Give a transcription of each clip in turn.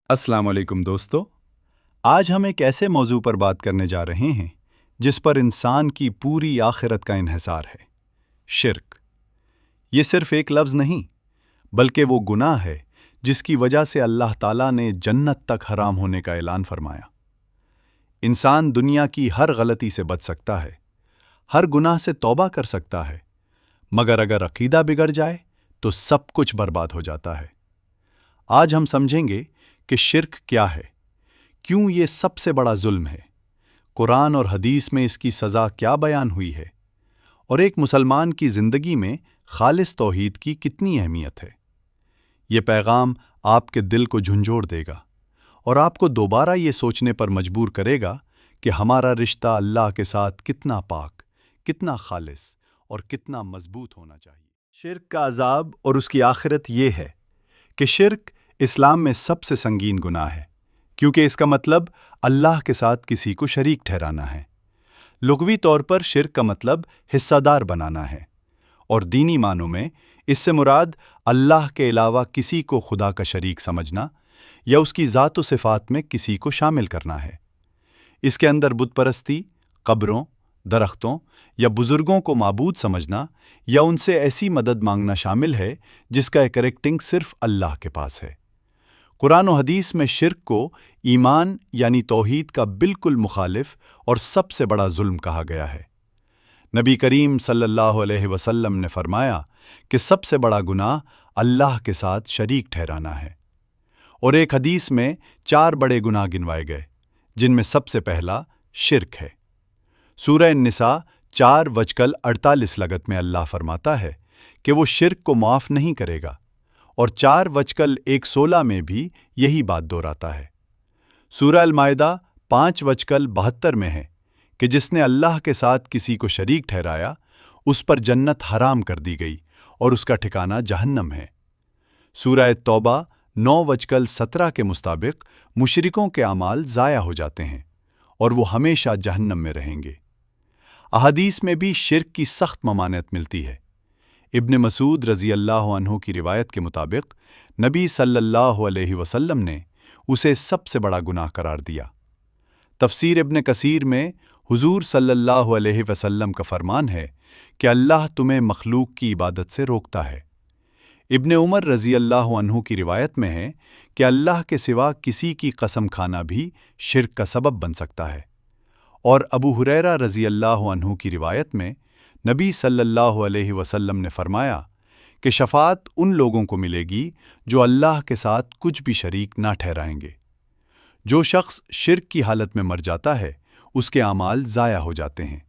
السلام علیکم دوستو، آج ہم ایک ایسے موضوع پر بات کرنے جا رہے ہیں جس پر انسان کی پوری آخرت کا انحصار ہے: شرک۔ یہ صرف ایک لفظ نہیں، بلکہ وہ گناہ ہے جس کی وجہ سے اللہ تعالیٰ نے جنت تک حرام ہونے کا اعلان فرمایا۔ انسان دنیا کی ہر غلطی سے بچ سکتا ہے، ہر گناہ سے توبہ کر سکتا ہے، مگر اگر عقیدہ بگڑ جائے تو سب کچھ برباد ہو جاتا ہے۔ آج ہم سمجھیں گے کہ شرک کیا ہے، کیوں یہ سب سے بڑا ظلم ہے، قرآن اور حدیث میں اس کی سزا کیا بیان ہوئی ہے، اور ایک مسلمان کی زندگی میں خالص توحید کی کتنی اہمیت ہے۔ یہ پیغام آپ کے دل کو جھنجھوڑ دے گا اور آپ کو دوبارہ یہ سوچنے پر مجبور کرے گا کہ ہمارا رشتہ اللہ کے ساتھ کتنا پاک، کتنا خالص اور کتنا مضبوط ہونا چاہیے۔ شرک کا عذاب اور اس کی آخرت یہ ہے کہ شرک اسلام میں سب سے سنگین گناہ ہے، کیونکہ اس کا مطلب اللہ کے ساتھ کسی کو شریک ٹھہرانا ہے۔ لغوی طور پر شرک کا مطلب حصہ دار بنانا ہے، اور دینی معنوں میں اس سے مراد اللہ کے علاوہ کسی کو خدا کا شریک سمجھنا یا اس کی ذات و صفات میں کسی کو شامل کرنا ہے۔ اس کے اندر بت پرستی، قبروں، درختوں یا بزرگوں کو معبود سمجھنا یا ان سے ایسی مدد مانگنا شامل ہے جس کا ایکٹنگ صرف اللہ کے پاس ہے۔ قرآن و حدیث میں شرک کو ایمان یعنی توحید کا بالکل مخالف اور سب سے بڑا ظلم کہا گیا ہے۔ نبی کریم صلی اللہ علیہ وسلم نے فرمایا کہ سب سے بڑا گناہ اللہ کے ساتھ شریک ٹھہرانا ہے، اور ایک حدیث میں 4 بڑے گناہ گنوائے گئے، جن میں سب سے پہلا شرک ہے۔ سورہ النساء 4:48 لغت میں اللہ فرماتا ہے کہ وہ شرک کو معاف نہیں کرے گا، اور 4:116 میں بھی یہی بات دہراتا ہے۔ سورہ المائدہ 5:72 میں ہے کہ جس نے اللہ کے ساتھ کسی کو شریک ٹھہرایا اس پر جنت حرام کر دی گئی اور اس کا ٹھکانہ جہنم ہے۔ سورہ توبہ 9:17 کے مطابق مشرکوں کے اعمال ضائع ہو جاتے ہیں اور وہ ہمیشہ جہنم میں رہیں گے۔ احادیث میں بھی شرک کی سخت ممانعت ملتی ہے۔ ابن مسعود رضی اللہ عنہ کی روایت کے مطابق نبی صلی اللہ علیہ وسلم نے اسے سب سے بڑا گناہ قرار دیا۔ تفسیر ابن کثیر میں حضور صلی اللہ علیہ وسلم کا فرمان ہے کہ اللہ تمہیں مخلوق کی عبادت سے روکتا ہے۔ ابن عمر رضی اللہ عنہ کی روایت میں ہے کہ اللہ کے سوا کسی کی قسم کھانا بھی شرک کا سبب بن سکتا ہے، اور ابو ہریرہ رضی اللہ عنہ کی روایت میں نبی صلی اللہ علیہ وسلم نے فرمایا کہ شفاعت ان لوگوں کو ملے گی جو اللہ کے ساتھ کچھ بھی شریک نہ ٹھہرائیں گے۔ جو شخص شرک کی حالت میں مر جاتا ہے اس کے اعمال ضائع ہو جاتے ہیں،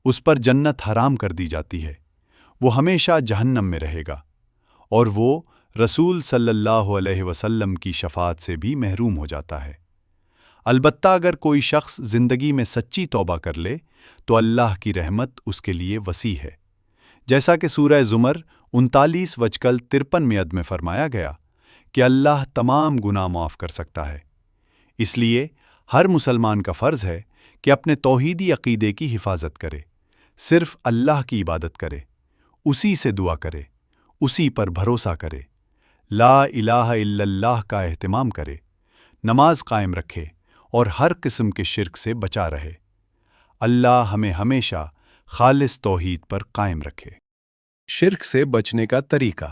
اس پر جنت حرام کر دی جاتی ہے، وہ ہمیشہ جہنم میں رہے گا، اور وہ رسول صلی اللہ علیہ وسلم کی شفاعت سے بھی محروم ہو جاتا ہے۔ البتہ اگر کوئی شخص زندگی میں سچی توبہ کر لے تو اللہ کی رحمت اس کے لیے وسیع ہے، جیسا کہ سورہ زمر 39:53 میں فرمایا گیا کہ اللہ تمام گناہ معاف کر سکتا ہے۔ اس لیے ہر مسلمان کا فرض ہے کہ اپنے توحیدی عقیدے کی حفاظت کرے، صرف اللہ کی عبادت کرے، اسی سے دعا کرے، اسی پر بھروسہ کرے، لا الہ الا اللہ کا اہتمام کرے، نماز قائم رکھے اور ہر قسم کے شرک سے بچا رہے۔ اللہ ہمیں ہمیشہ خالص توحید پر قائم رکھے۔ شرک سے بچنے کا طریقہ۔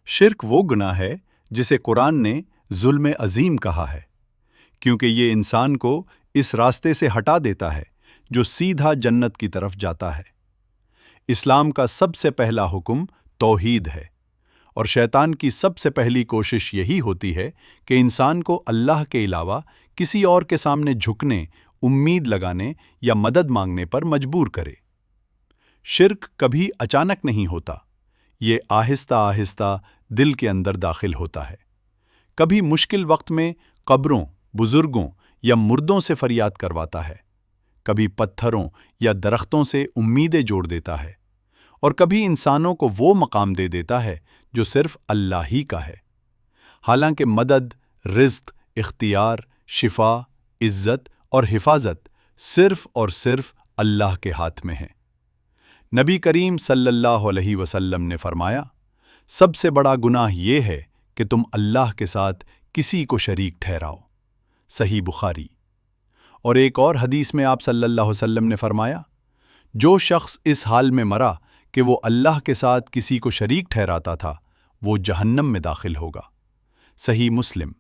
شرک وہ گناہ ہے جسے قرآن نے ظلم عظیم کہا ہے، کیونکہ یہ انسان کو اس راستے سے ہٹا دیتا ہے جو سیدھا جنت کی طرف جاتا ہے۔ اسلام کا سب سے پہلا حکم توحید ہے، اور شیطان کی سب سے پہلی کوشش یہی ہوتی ہے کہ انسان کو اللہ کے علاوہ کسی اور کے سامنے جھکنے، امید لگانے یا مدد مانگنے پر مجبور کرے۔ شرک کبھی اچانک نہیں ہوتا، یہ آہستہ آہستہ دل کے اندر داخل ہوتا ہے۔ کبھی مشکل وقت میں قبروں، بزرگوں یا مردوں سے فریاد کرواتا ہے، کبھی پتھروں یا درختوں سے امیدیں جوڑ دیتا ہے، اور کبھی انسانوں کو وہ مقام دے دیتا ہے جو صرف اللہ ہی کا ہے، حالانکہ مدد، رزق، اختیار، شفا، عزت اور حفاظت صرف اور صرف اللہ کے ہاتھ میں ہے۔ نبی کریم صلی اللہ علیہ وسلم نے فرمایا، سب سے بڑا گناہ یہ ہے کہ تم اللہ کے ساتھ کسی کو شریک ٹھہراؤ۔ صحیح بخاری۔ اور ایک اور حدیث میں آپ صلی اللہ علیہ وسلم نے فرمایا، جو شخص اس حال میں مرا کہ وہ اللہ کے ساتھ کسی کو شریک ٹھہراتا تھا، وہ جہنم میں داخل ہوگا۔ صحیح مسلم۔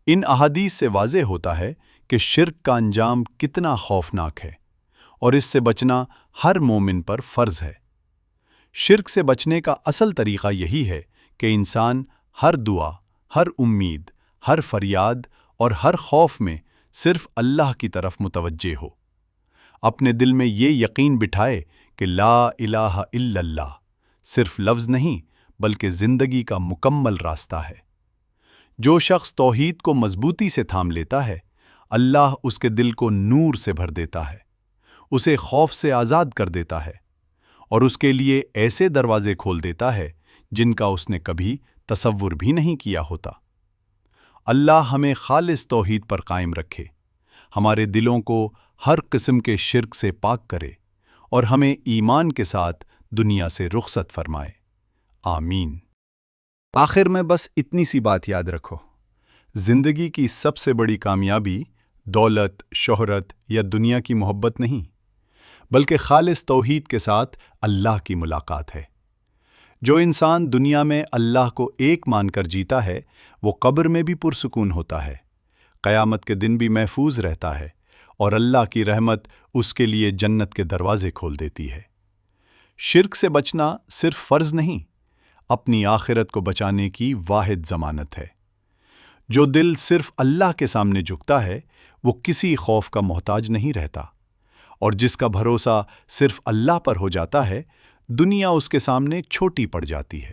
ان احادیث سے واضح ہوتا ہے کہ شرک کا انجام کتنا خوفناک ہے، اور اس سے بچنا ہر مومن پر فرض ہے۔ شرک سے بچنے کا اصل طریقہ یہی ہے کہ انسان ہر دعا، ہر امید، ہر فریاد اور ہر خوف میں صرف اللہ کی طرف متوجہ ہو۔ اپنے دل میں یہ یقین بٹھائے کہ لا الہ الا اللہ صرف لفظ نہیں بلکہ زندگی کا مکمل راستہ ہے۔ جو شخص توحید کو مضبوطی سے تھام لیتا ہے، اللہ اس کے دل کو نور سے بھر دیتا ہے، اسے خوف سے آزاد کر دیتا ہے، اور اس کے لیے ایسے دروازے کھول دیتا ہے جن کا اس نے کبھی تصور بھی نہیں کیا ہوتا۔ اللہ ہمیں خالص توحید پر قائم رکھے، ہمارے دلوں کو ہر قسم کے شرک سے پاک کرے، اور ہمیں ایمان کے ساتھ دنیا سے رخصت فرمائے۔ آمین۔ آخر میں بس اتنی سی بات یاد رکھو، زندگی کی سب سے بڑی کامیابی دولت، شہرت یا دنیا کی محبت نہیں، بلکہ خالص توحید کے ساتھ اللہ کی ملاقات ہے۔ جو انسان دنیا میں اللہ کو ایک مان کر جیتا ہے، وہ قبر میں بھی پرسکون ہوتا ہے، قیامت کے دن بھی محفوظ رہتا ہے، اور اللہ کی رحمت اس کے لیے جنت کے دروازے کھول دیتی ہے۔ شرک سے بچنا صرف فرض نہیں، اپنی آخرت کو بچانے کی واحد ضمانت ہے۔ جو دل صرف اللہ کے سامنے جھکتا ہے، وہ کسی خوف کا محتاج نہیں رہتا، اور جس کا بھروسہ صرف اللہ پر ہو جاتا ہے، دنیا اس کے سامنے چھوٹی پڑ جاتی ہے۔